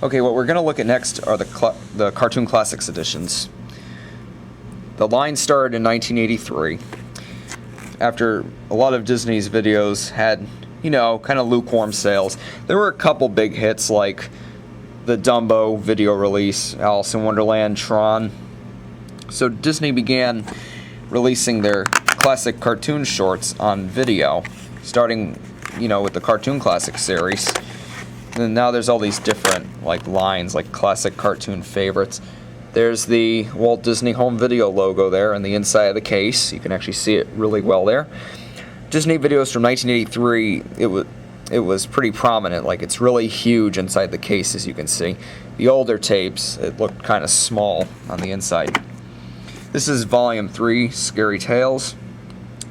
Okay, what we're going to look at next are the Cartoon Classics editions. The line started in 1983, after a lot of Disney's videos had, you know, kind of lukewarm sales. There were a couple big hits like the Dumbo video release, Alice in Wonderland, Tron. So Disney began releasing their classic cartoon shorts on video, starting, you know, with the Cartoon Classics series. And now there's all these different like lines, like classic cartoon favorites. There's the Walt Disney Home Video logo there on the inside of the case. You can actually see it really well there. Disney videos from 1983, it was pretty prominent. Like, it's really huge inside the case, as you can see. The older tapes, it looked kind of small on the inside. This is Volume 3, Scary Tales,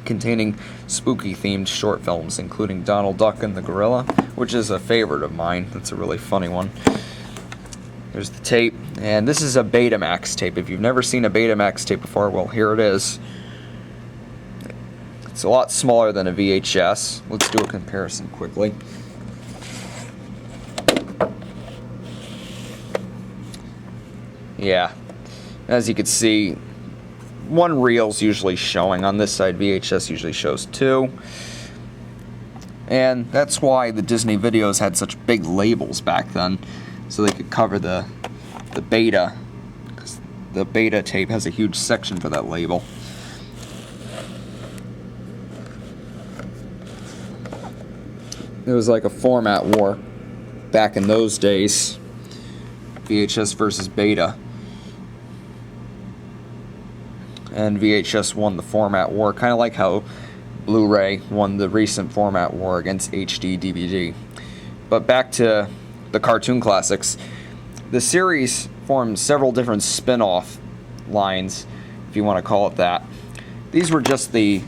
containing spooky-themed short films, including Donald Duck and the Gorilla, which is a favorite of mine. That's a really funny one. There's the tape, and this is a Betamax tape. If you've never seen a Betamax tape before, well, here it is. It's a lot smaller than a VHS. Let's do a comparison quickly. Yeah, as you can see, one reel's usually showing. On this side, VHS usually shows two. And that's why the Disney videos had such big labels back then, so they could cover the beta, because the beta tape has a huge section for that label. It was like a format war back in those days, VHS versus beta. And VHS won the format war, kind of like how Blu-ray won the recent format war against HD DVD. But back to the Cartoon Classics. The series formed several different spin-off lines, if you want to call it that. These were just the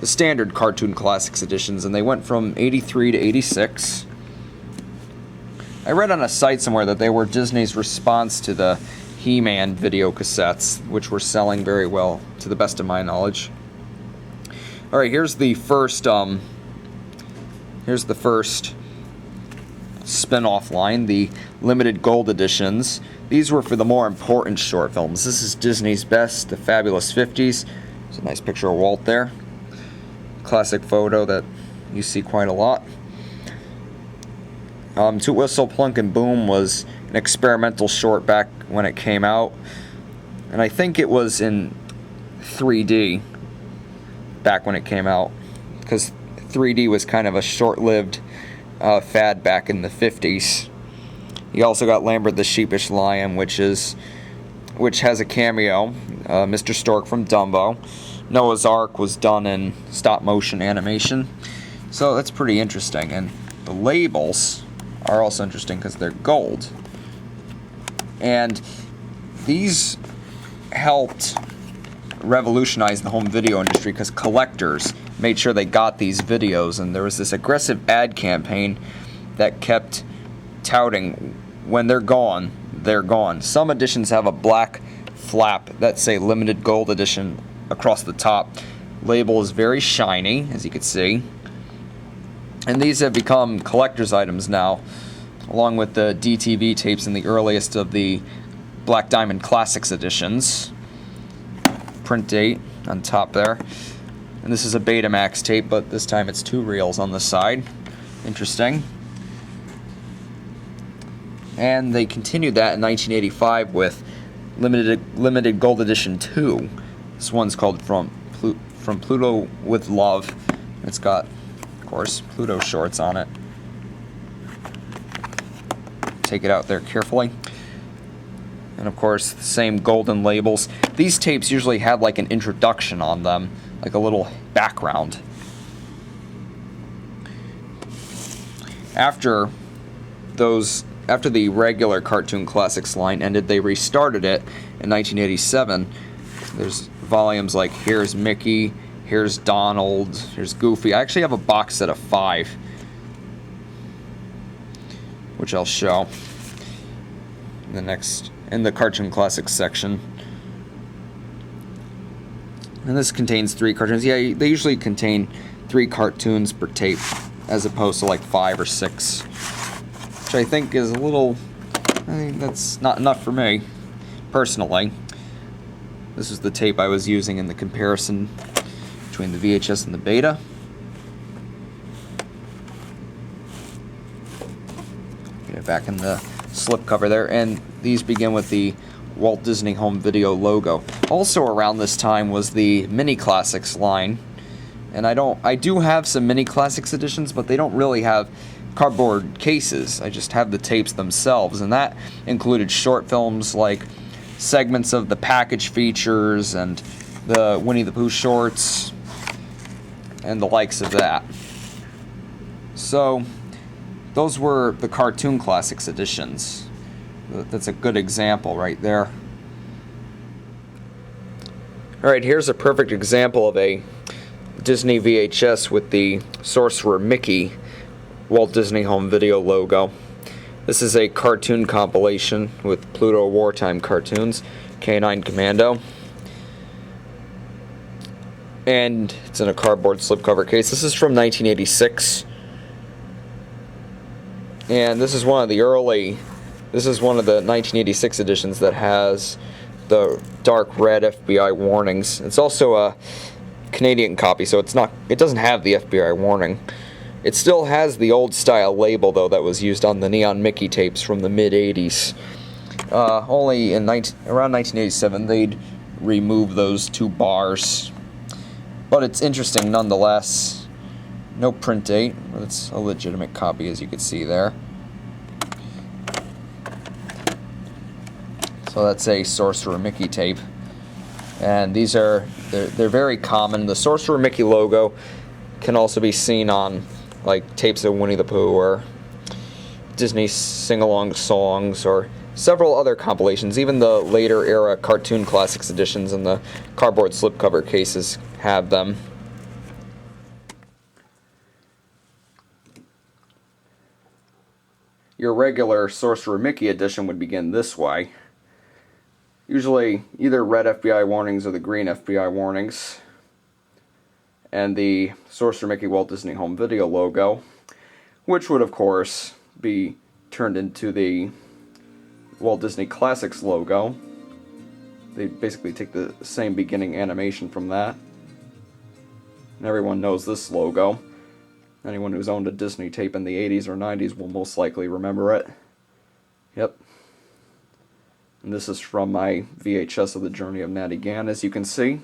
standard Cartoon Classics editions, and they went from 83 to 86. I read on a site somewhere that they were Disney's response to the He-Man video cassettes, which were selling very well, to the best of my knowledge. Alright, here's the first spin-off line, the limited gold editions. These were for the more important short films. This is Disney's Best, The Fabulous 50s. There's a nice picture of Walt there. Classic photo that you see quite a lot. Toot Whistle Plunk and Boom was an experimental short back when it came out, and I think it was in 3D back when it came out, because 3D was kind of a short-lived fad back in the 50s. You also got Lambert the Sheepish Lion, which has a cameo, Mr. Stork from Dumbo. Noah's Ark was done in stop-motion animation, so that's pretty interesting. And the labels are also interesting because they're gold. And these helped revolutionize the home video industry because collectors made sure they got these videos, and there was this aggressive ad campaign that kept touting, when they're gone, they're gone. Some editions have a black flap that say limited gold edition across the top. Label is very shiny, as you can see. And these have become collector's items now, along with the DTV tapes in the earliest of the Black Diamond Classics editions. Print date on top there. And this is a Betamax tape, but this time it's two reels on the side. Interesting. And they continued that in 1985 with limited gold edition 2. This one's called From Pluto with Love. It's got, of course, Pluto shorts on it. Take it out there carefully. And of course, the same golden labels. These tapes usually had like an introduction on them, like a little background. After the regular Cartoon Classics line ended, they restarted it in 1987. There's volumes like Here's Mickey, Here's Donald, Here's Goofy. I actually have a box set of 5, which I'll show in the Cartoon Classics section. And this contains 3 cartoons. Yeah, they usually contain 3 cartoons per tape, as opposed to like 5 or 6, which I think is a little I think that's not enough for me, personally. This is the tape I was using in the comparison between the VHS and the Beta. Get it back in the slipcover there, and these begin with the Walt Disney Home Video logo. Also around this time was the Mini Classics line, and I do have some Mini Classics editions, but they don't really have cardboard cases. I just have the tapes themselves, and that included short films like segments of the package features and the Winnie the Pooh shorts and the likes of that. So those were the Cartoon Classics editions. That's a good example right there. Alright, here's a perfect example of a Disney VHS with the Sorcerer Mickey Walt Disney Home Video logo. This is a cartoon compilation with Pluto Wartime cartoons, K9 Commando. And it's in a cardboard slipcover case. This is from 1986. And this is one of the 1986 editions that has the dark red FBI warnings. It's also a Canadian copy, so it doesn't have the FBI warning. It still has the old style label, though, that was used on the Neon Mickey tapes from the mid-80s. Only in around 1987 they'd remove those two bars. But it's interesting nonetheless. No print date, but it's a legitimate copy, as you can see there. So that's a Sorcerer Mickey tape. And these they're very common. The Sorcerer Mickey logo can also be seen on like tapes of Winnie the Pooh or Disney sing-along songs or several other compilations. Even the later era Cartoon Classics editions and the cardboard slipcover cases have them. Your regular Sorcerer Mickey edition would begin this way. Usually either red FBI warnings or the green FBI warnings. And the Sorcerer Mickey Walt Disney Home Video logo, which would of course be turned into the Walt Disney Classics logo. They basically take the same beginning animation from that. And everyone knows this logo. Anyone who's owned a Disney tape in the 80s or 90s will most likely remember it. Yep. And this is from my VHS of The Journey of Natty Gann, as you can see.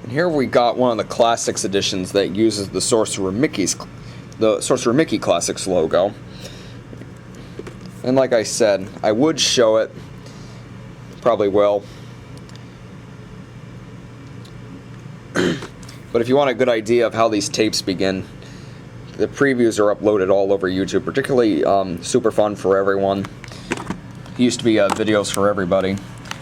And here we got one of the Classics editions that uses the Sorcerer Mickey Classics logo. And like I said, I would show it. Probably will. But if you want a good idea of how these tapes begin, the previews are uploaded all over YouTube, particularly Super Fun for Everyone. It used to be Videos for Everybody.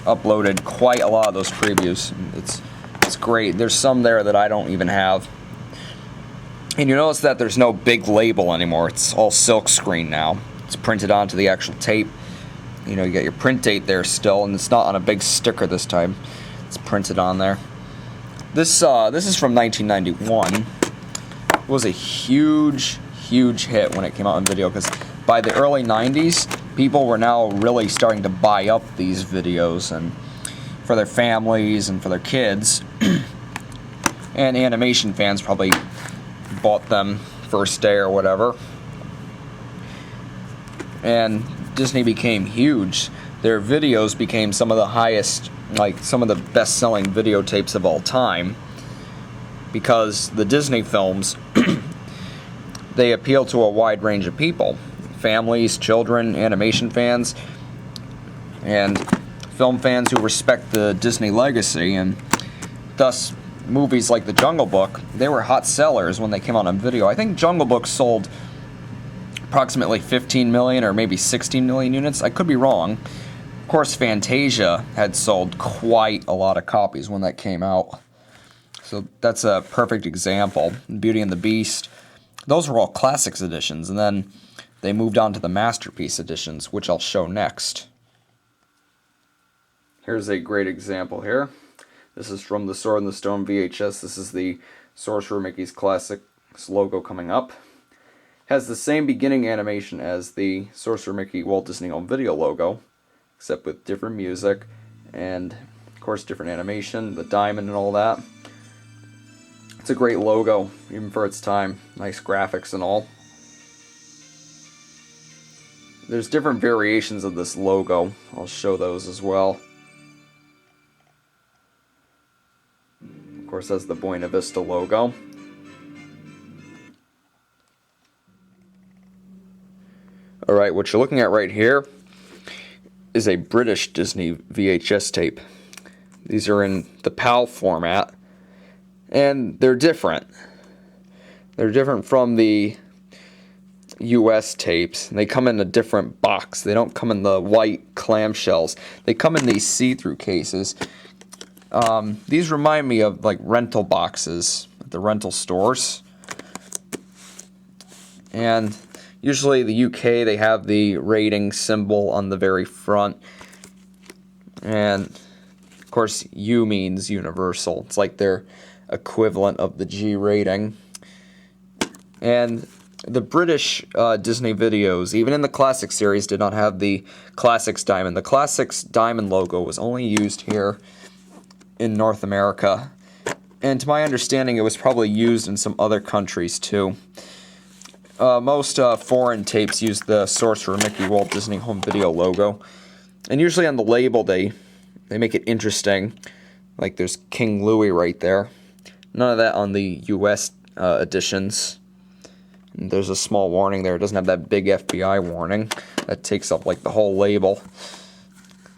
Uploaded quite a lot of those previews. It's great. There's some there that I don't even have. And you notice that there's no big label anymore. It's all silk screen now. It's printed onto the actual tape. You know, you got your print date there still, and it's not on a big sticker this time. It's printed on there. This is from 1991. It was a huge hit when it came out on video, because by the early 90s, people were now really starting to buy up these videos and for their families and for their kids. And animation fans probably bought them first day or whatever. And Disney became huge. Their videos became some of the highest, like some of the best-selling videotapes of all time, because the Disney films, they appeal to a wide range of people. Families, children, animation fans, and film fans who respect the Disney legacy. And thus, movies like The Jungle Book, they were hot sellers when they came out on video. I think Jungle Book sold approximately 15 million or maybe 16 million units. I could be wrong. Of course, Fantasia had sold quite a lot of copies when that came out. So that's a perfect example. Beauty and the Beast, those were all Classics editions, and then they moved on to the Masterpiece editions, which I'll show next. Here's a great example here. This is from the Sword in the Stone VHS. This is the Sorcerer Mickey's Classics logo coming up. Has the same beginning animation as the Sorcerer Mickey Walt Disney Home Video logo, except with different music and, of course, different animation, the diamond and all that. It's a great logo, even for its time. Nice graphics and all. There's different variations of this logo. I'll show those as well. Of course, that's the Buena Vista logo. Alright, what you're looking at right here is a British Disney VHS tape. These are in the PAL format, and they're different. They're different from the US tapes. They come in a different box. They don't come in the white clamshells. They come in these see-through cases. These remind me of like rental boxes at the rental stores. And usually the UK, they have the rating symbol on the very front. And of course, U means universal. It's like their equivalent of the G rating. And the British Disney videos, even in the Classic series, did not have the Classics Diamond. The Classics Diamond logo was only used here in North America. And to my understanding, it was probably used in some other countries too. Most foreign tapes use the Sorcerer Mickey Walt Disney Home Video logo. And usually on the label, they make it interesting. Like there's King Louis right there. None of that on the US editions. And there's a small warning there. It doesn't have that big FBI warning that takes up like the whole label.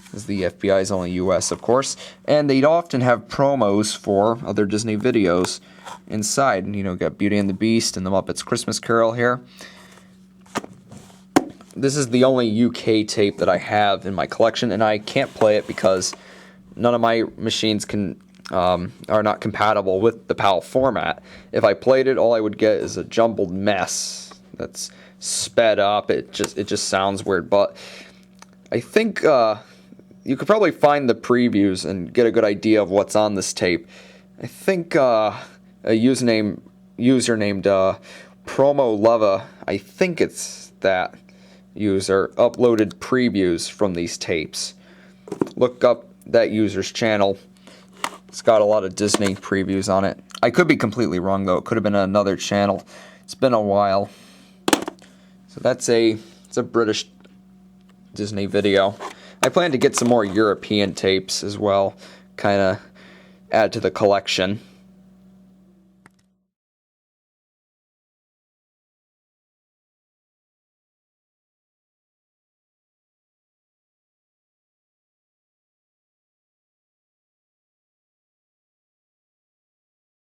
Because the FBI is only US, of course. And they'd often have promos for other Disney videos inside. You know, got Beauty and the Beast and the Muppets Christmas Carol here. This is the only UK tape that I have in my collection, and I can't play it because none of my machines are not compatible with the PAL format. If I played it, all I would get is a jumbled mess that's sped up. It just sounds weird. But I think you could probably find the previews and get a good idea of what's on this tape. I think a user named Promo Lava, I think it's that user, uploaded previews from these tapes. Look up that user's channel. It's got a lot of Disney previews on it. I could be completely wrong though. It could have been another channel. It's been a while. So it's a British Disney video. I plan to get some more European tapes as well. Kind of add to the collection.